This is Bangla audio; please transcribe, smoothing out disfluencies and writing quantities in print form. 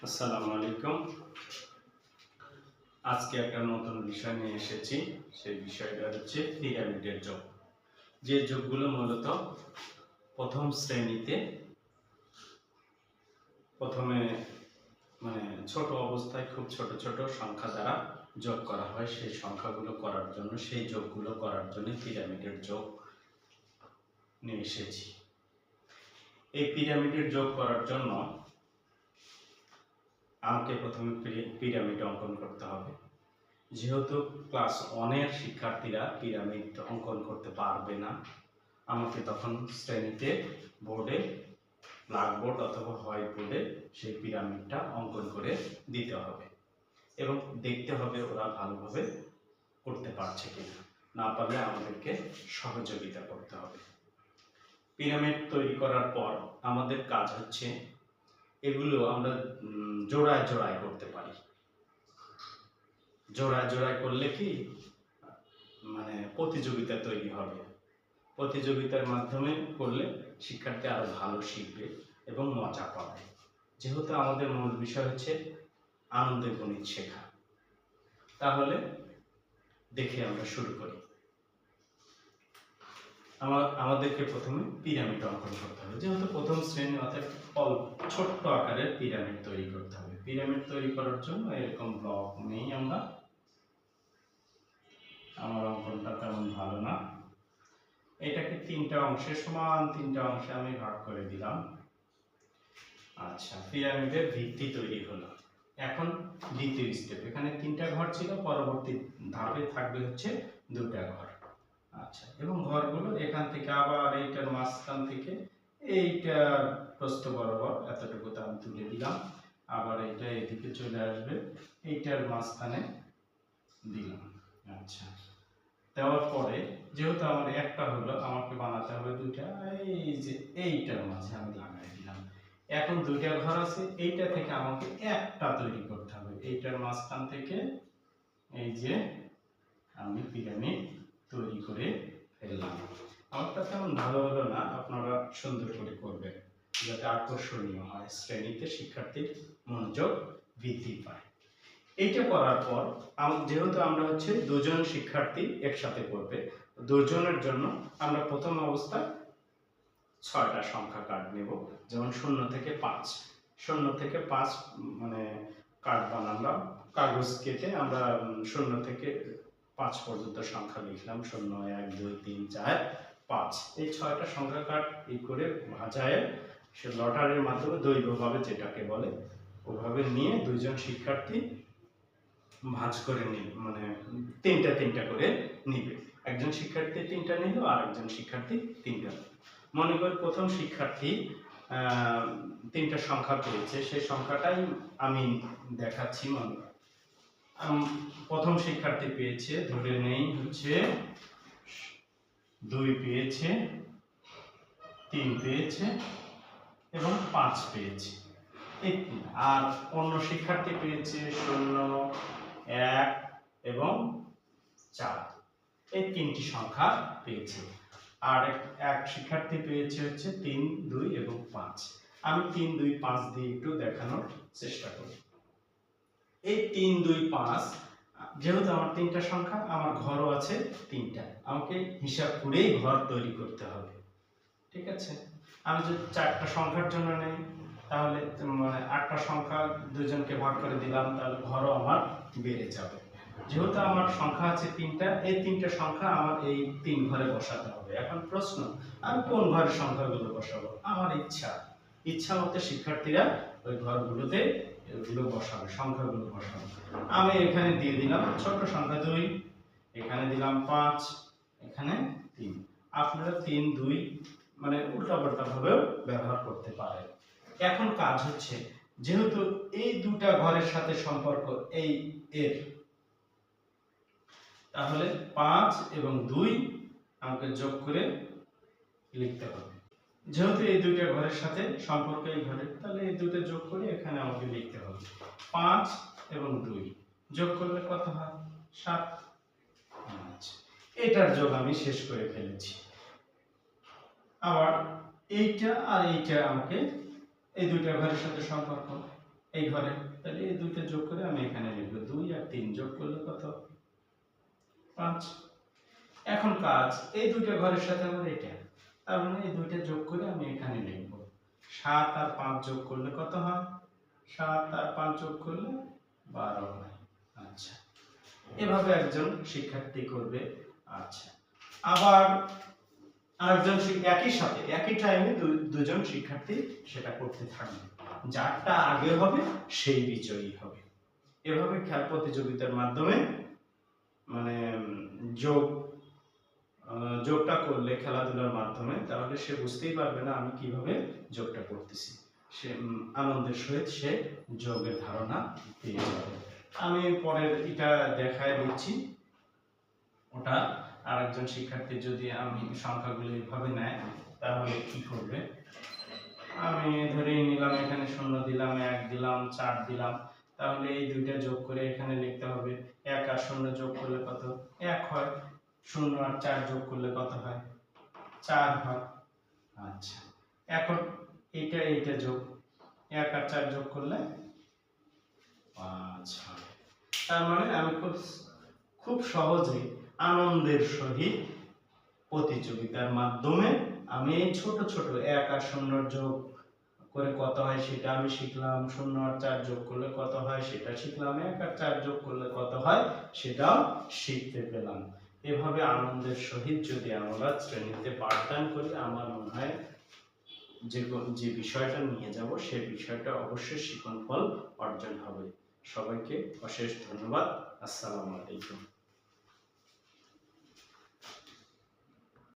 আসসালামু আলাইকুম। আজকে একটা নতুন বিষয় নিয়ে এসেছি। সেই বিষয়টা হচ্ছে পিরামিডের যোগ। যে যোগগুলো মূলত প্রথম শ্রেণীতে প্রথমে ছোট অবস্থায় খুব ছোট ছোট সংখ্যা দ্বারা যোগ করা হয়, সেই সংখ্যাগুলো করার জন্য, সেই যোগগুলো করার জন্য পিরামিডের যোগ নিয়ে এসেছি। এই পিরামিডের যোগ করার জন্য আমাকে প্রথমে পিরামিড অঙ্কন করতে হবে। যেহেতু ক্লাস 1-এর শিক্ষার্থীরা পিরামিড অঙ্কন করতে পারবে না, আমাকে তখন শ্রেণীতে বোর্ডে, ব্ল্যাকবোর্ড অথবা হোয়াইট বোর্ডে সেই পিরামিডটা অঙ্কন করে দিতে হবে এবং দেখতে হবে ওরা ভালোভাবে করতে পারছে কিনা। না পারলে আমাদেরকে সহযোগিতা করতে হবে। পিরামিড তৈরি করার পর আমাদের কাজ হচ্ছে এগুলো আমরা জোড়ায় জোড়ায় করতে পারি। জোড়ায় জোড়ায় করলে কি প্রতিযোগিতা তৈরি হবে। প্রতিযোগিতার মাধ্যমে করলে শিক্ষার্থী আরো ভালো শিখবে এবং মজা পাবে। যেহেতু আমাদের মূল বিষয় হচ্ছে আনন্দের গণিত শেখা, তাহলে দেখে আমরা শুরু করি। আমাদেরকে প্রথমে পিরামিড অঙ্কন করতে হবে। যেহেতু প্রথম শ্রেণী, অর্থাৎ ছোট্ট আকারের পিরামিড তৈরি করতে হবে। পিরামিড তৈরি করার জন্য এরকম ব্লক নেই আমরা। আমার অঙ্কনটা তেমন ভালো না। এটাকে তিনটা অংশে, সমান তিনটা অংশে আমি ভাগ করে দিলাম। আচ্ছা, পিরামিডের ভিত্তি তৈরি হলো। এখন দ্বিতীয় স্টেপ, এখানে তিনটা ঘর ছিল, পরবর্তী ধাপে থাকবে হচ্ছে দুটা ঘর। আচ্ছা, এবং ঘরগুলো এখান থেকে আবার এইটার মাঝখান থেকে এইটার প্রস্থ বরাবর এতটুকু আমি তুলে দিলাম। আবার এইটা এদিকে চলে আসবে, এইটার মাঝখানে দিলাম। আচ্ছা, দেওয়ার পরে যেহেতু আমার একটা হলো, আমাকে বানাতে হবে দুইটা। এই যে এইটার মাঝে আমি লাগাই দিলাম। এখন দুইটা ঘর আছে, এইটা থেকে আমাকে একটা তৈরি করতে হবে। এইটার মাঝখান থেকে এই যে আমি পিরামিড তৈরি করে ফেললাম। আমারটা তেমন ভালো হলো না, আপনারা সুন্দর করে করবেন যাতে আকর্ষণীয় হয়, শ্রেণীতে শিক্ষার্থীর মনোযোগ বৃদ্ধি পায়। এইটা করার পর যেহেতু আমরা হচ্ছে দুজন শিক্ষার্থী একসাথে করবে, দুজনের জন্য আমরা প্রথম অবস্থায় 6টা সংখ্যা কার্ড নেব। যেমন 0 থেকে 5, 0 থেকে 5 কার্ড বানালাম। কাগজ কেটে আমরা 0 থেকে 5 পর্যন্ত সংখ্যা লিখলাম। 0, 1, 2, 3, 4, 5। এই 6টা সংখ্যা কার্ড করে ভাজায় সে লটারির মাধ্যমে দৈবভাবে যেটাকে বলে ওভাবে নিয়ে দুইজন শিক্ষার্থী ভাঁজ করে নিবে, তিনটা তিনটা করে নিবে। একজন শিক্ষার্থী তিনটা নিল আর একজন শিক্ষার্থী তিনটা। মনে করি প্রথম শিক্ষার্থী তিনটা সংখ্যা পেয়েছে, সেই সংখ্যাটাই আমি দেখাচ্ছি। প্রথম শিক্ষার্থী পেয়েছে, ধরে নেই হচ্ছে 2 পেয়েছে, 3 পেয়েছে এবং 5 পেয়েছে। আর অন্য শিক্ষার্থী পেয়েছে 0, 1 এবং 4। এই তিনটি সংখ্যা পেয়েছে। আর এক শিক্ষার্থী পেয়েছে হচ্ছে 3, 2 এবং 5। আমি 3, 2, 5 দিয়ে একটু দেখানোর চেষ্টা করি। এই 3, 2, 5 যেহেতু আমার তিনটা সংখ্যা, আমার ঘরও আছে তিনটা, আমাকে হিসাব করেই ঘর তৈরি করতে হবে। ঠিক আছে, আমি যদি 4টা সংখ্যার জন্য নেই, তাহলে 8টা সংখ্যা দুজনকে ভাগ করে দিলাম, তাহলে ঘরও আমার বেড়ে যাবে। যেহেতু আমার সংখ্যা আছে 3টা, এই 3টে সংখ্যা আমার এই 3 ঘরে বসাতে হবে। এখন প্রশ্ন, আমি কোন ঘরের সংখ্যাগুলো বসাবো? আমার ইচ্ছা মতো শিক্ষার্থীরা ওই ঘরগুলোতে এগুলো বসাবে, সংখ্যাগুলো বসাবে। আমি এখানে দিয়ে দিলাম ছোট সংখ্যা 2, এখানে দিলাম 5, এখানে 3। আপনারা 3, 2 উল্টাপাল্টা ভাবেও ব্যবহার করতে পারেন। এখন কাজ হচ্ছে, যেহেতু এই দুটা ঘরের সাথে সম্পর্ক এই এর, তাহলে 5 এবং 2 আমাকে যোগ করে লিখতে হবে। যেহেতু এই দুইটা ঘরের সাথে সম্পর্ক এই ঘরের, তাহলে এই দুটো যোগ করে এখানে আমাকে লিখতে হবে। 5 এবং 2 যোগ করলে কত হয়? 7। আচ্ছা, এটার যোগ আমি শেষ করে ফেলেছি। আবার এইটা আর এইটা আমাকে, এই দুইটা ঘরের সাথে সম্পর্ক, এই ঘরে, তাহলে এই দুইটা যোগ করে আমি এখানে লিখবো 2 আর 3 যোগ করলে কত? 5। এখন কাজ এই দুইটা ঘরের সাথে আমার এটা, তার মানে এই দুইটা যোগ করে আমি এখানে লিখবো 7 আর 5 যোগ করলে কত হয়? 7 আর 5 যোগ করলে 12 হয়। আচ্ছা, এভাবে একজন শিক্ষার্থী করবে। আচ্ছা, আবার আরেকজন একই সাথে একই টাইমে দুজন শিক্ষার্থী সেটা করতে থাকবে, যারটা আগে হবে সেই বিজয়ী হবে। এভাবে খেলা প্রতিযোগিতার মাধ্যমে মানে যোগটা করলে খেলাধুলার মাধ্যমে, তাহলে সে বুঝতেই পারবে না আমি কিভাবে যোগটা করতেছি, সে আনন্দের সহিত সে যোগের ধারণা পেয়ে যাবে। আমি পরের এটা দেখায় দিচ্ছি। ওটা আরেকজন শিক্ষার্থী যদি আমি সংখ্যাগুলো এইভাবে নেয় তাহলে কি করবে? আমি ধরে নিলাম এখানে 0 দিলাম, 1 দিলাম, 4 দিলাম, তাহলে এই দুইটা যোগ করে এখানে লিখতে হবে 1 আর 0 যোগ করলে কত? 1 হয়। 0 আর 4 যোগ করলে কত হয়? 4 হয়। আচ্ছা, এখন এইটা যোগ 1 আর 4 যোগ করলে 5 হয়। তার মানে আমি খুব সহজে আনন্দের সহিত প্রতিযোগিতার মাধ্যমে আমি এই ছোট ছোট 1 আর 0 যোগ করে কত হয় সেটা আমি শিখলাম, 0 আর 4 যোগ করলে কত হয় সেটা শিখলাম, 1 আর 4 যোগ করলে কত হয় সেটাও শিখতে পেলাম। এভাবে আনন্দের সহিত যদি আমরা শ্রেণীতে পাঠদান করি, আমার মনে হয় যে বিষয়টা নিয়ে যাব সে বিষয়টা অবশ্যই শিক্ষণ ফল অর্জন হবে। সবাইকে অশেষ ধন্যবাদ। আসসালামু আলাইকুম।